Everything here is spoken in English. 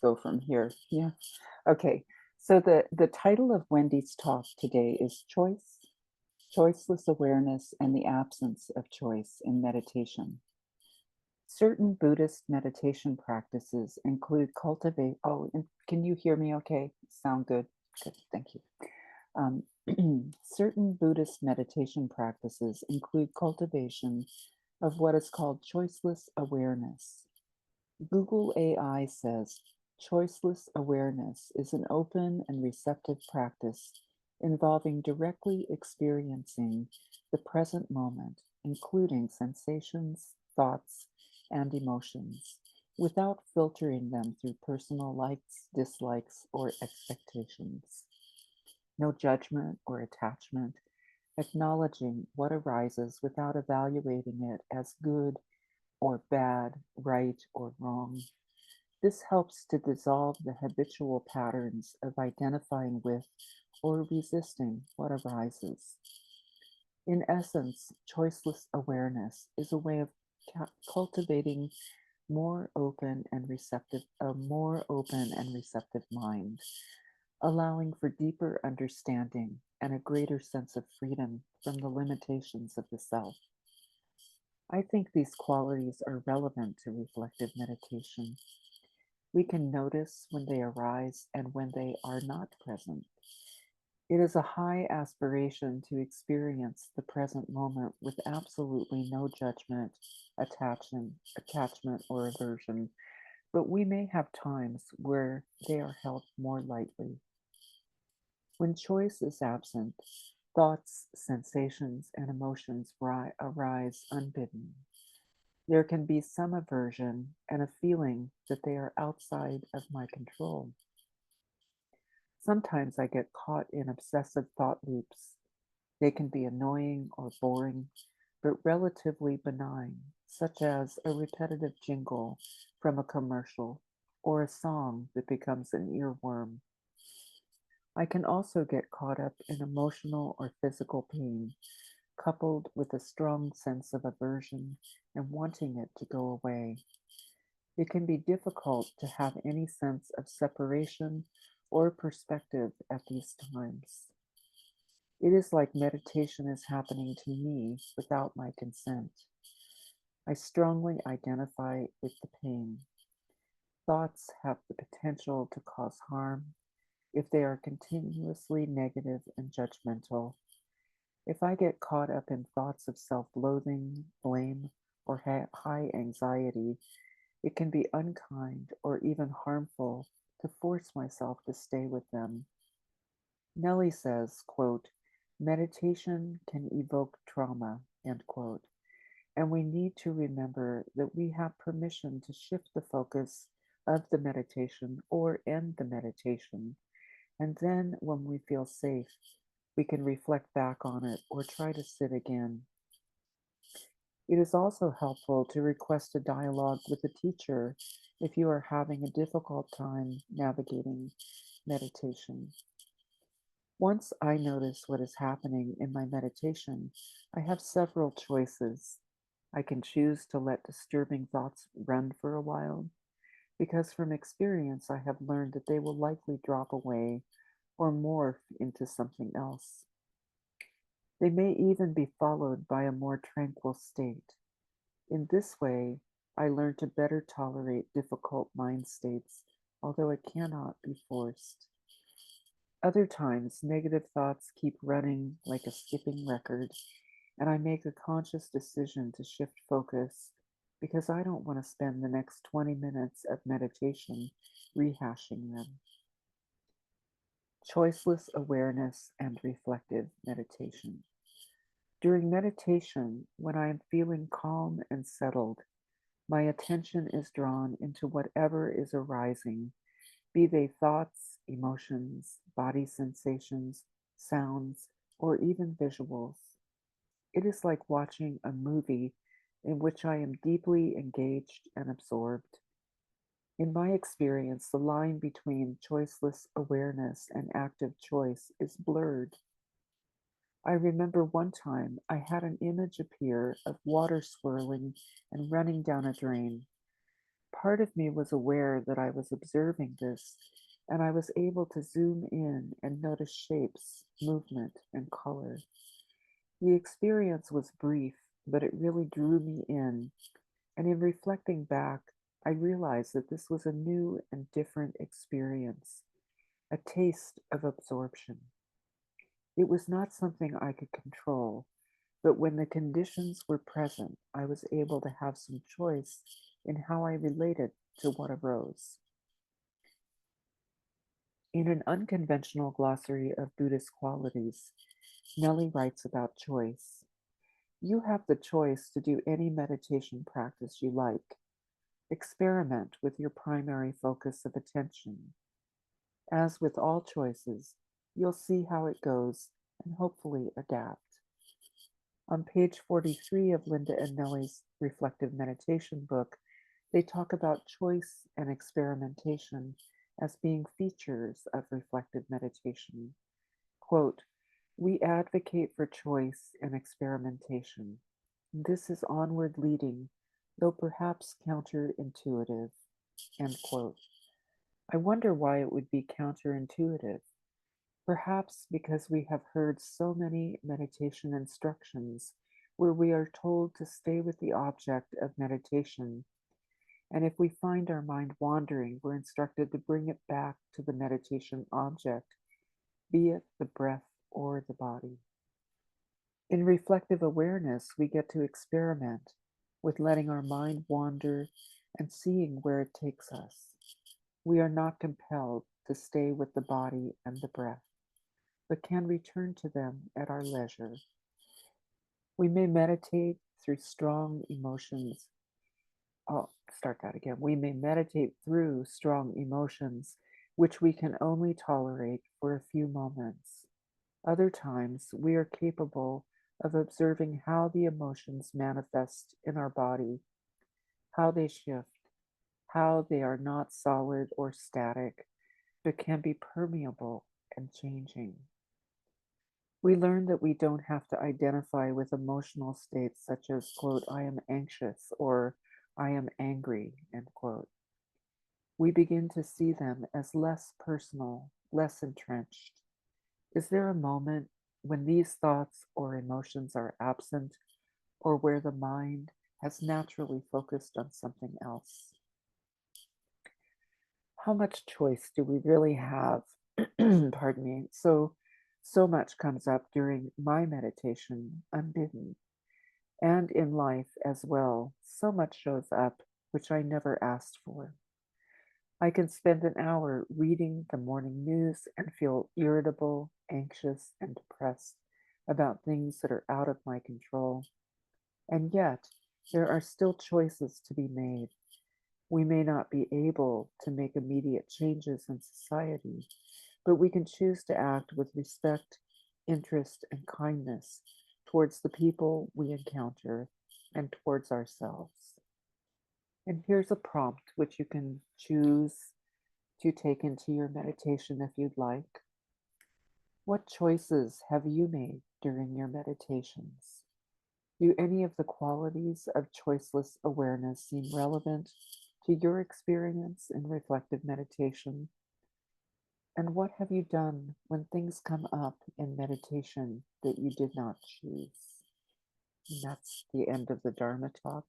go from here. Yeah. Okay. So the title of Wendy's talk today is Choiceless Awareness and the Absence of Choice in Meditation. Certain Buddhist meditation practices include cultivate. Oh, and can you hear me okay? Sound good? Good. Thank you. Certain Buddhist meditation practices include cultivation of what is called choiceless awareness. Google AI says choiceless awareness is an open and receptive practice involving directly experiencing the present moment, including sensations, thoughts, and emotions, without filtering them through personal likes, dislikes, or expectations. No judgment or attachment, acknowledging what arises without evaluating it as good or bad, right or wrong. This helps to dissolve the habitual patterns of identifying with or resisting what arises. In essence, choiceless awareness is a way of cultivating a more open and receptive mind, allowing for deeper understanding and a greater sense of freedom from the limitations of the self. I think these qualities are relevant to reflective meditation. We can notice when they arise and when they are not present. It is a high aspiration to experience the present moment with absolutely no judgment, attachment, or aversion, but we may have times where they are held more lightly. When choice is absent, thoughts, sensations, and emotions arise unbidden. There can be some aversion and a feeling that they are outside of my control. Sometimes I get caught in obsessive thought loops. They can be annoying or boring, but relatively benign, such as a repetitive jingle from a commercial or a song that becomes an earworm. I can also get caught up in emotional or physical pain, coupled with a strong sense of aversion and wanting it to go away. It can be difficult to have any sense of separation or perspective at these times. It is like meditation is happening to me without my consent. I strongly identify with the pain. Thoughts have the potential to cause harm if they are continuously negative and judgmental. If I get caught up in thoughts of self loathing, blame, or high anxiety, it can be unkind or even harmful to force myself to stay with them. Nelly says, quote, meditation can evoke trauma, end quote, and we need to remember that we have permission to shift the focus of the meditation or end the meditation. And then when we feel safe, we can reflect back on it or try to sit again. It is also helpful to request a dialogue with a teacher if you are having a difficult time navigating meditation. Once I notice what is happening in my meditation, I have several choices. I can choose to let disturbing thoughts run for a while, because from experience I have learned that they will likely drop away or morph into something else. They may even be followed by a more tranquil state. In this way, I learn to better tolerate difficult mind states, although it cannot be forced. Other times, negative thoughts keep running like a skipping record, and I make a conscious decision to shift focus because I don't want to spend the next 20 minutes of meditation rehashing them. Choiceless awareness and reflective meditation. During meditation, when I am feeling calm and settled, my attention is drawn into whatever is arising, be they thoughts, emotions, body sensations, sounds, or even visuals. It is like watching a movie in which I am deeply engaged and absorbed. In my experience, the line between choiceless awareness and active choice is blurred. I remember one time I had an image appear of water swirling and running down a drain. Part of me was aware that I was observing this, and I was able to zoom in and notice shapes, movement, and color. The experience was brief, but it really drew me in, and in reflecting back, I realized that this was a new and different experience, a taste of absorption. It was not something I could control, but when the conditions were present, I was able to have some choice in how I related to what arose. In an unconventional glossary of Buddhist qualities, Nelly writes about choice. You have the choice to do any meditation practice you like. Experiment with your primary focus of attention. As with all choices, you'll see how it goes and hopefully adapt. On page 43 of Linda and Nelly's reflective meditation book, they talk about choice and experimentation as being features of reflective meditation. Quote, we advocate for choice and experimentation. This is onward leading, though perhaps counterintuitive. End quote. I wonder why it would be counterintuitive. Perhaps because we have heard so many meditation instructions where we are told to stay with the object of meditation, and if we find our mind wandering, we're instructed to bring it back to the meditation object, be it the breath or the body. In reflective awareness, we get to experiment with letting our mind wander and seeing where it takes us. We are not compelled to stay with the body and the breath, but can return to them at our leisure. We may meditate through strong emotions. I'll start that again. We may meditate through strong emotions, which we can only tolerate for a few moments. Other times, we are capable of observing how the emotions manifest in our body, how they shift, how they are not solid or static, but can be permeable and changing. We learn that we don't have to identify with emotional states such as, quote, I am anxious or I am angry, end quote. We begin to see them as less personal, less entrenched. Is there a moment when these thoughts or emotions are absent or where the mind has naturally focused on something else? How much choice do we really have? Pardon me. So much comes up during my meditation unbidden, and in life as well. So much shows up which I never asked for. I can spend an hour reading the morning news and feel irritable, anxious, and depressed about things that are out of my control. And yet, there are still choices to be made. We may not be able to make immediate changes in society, but we can choose to act with respect, interest, and kindness towards the people we encounter and towards ourselves. And here's a prompt which you can choose to take into your meditation if you'd like. What choices have you made during your meditations? Do any of the qualities of choiceless awareness seem relevant to your experience in reflective meditation? And what have you done when things come up in meditation that you did not choose? And that's the end of the Dharma talk.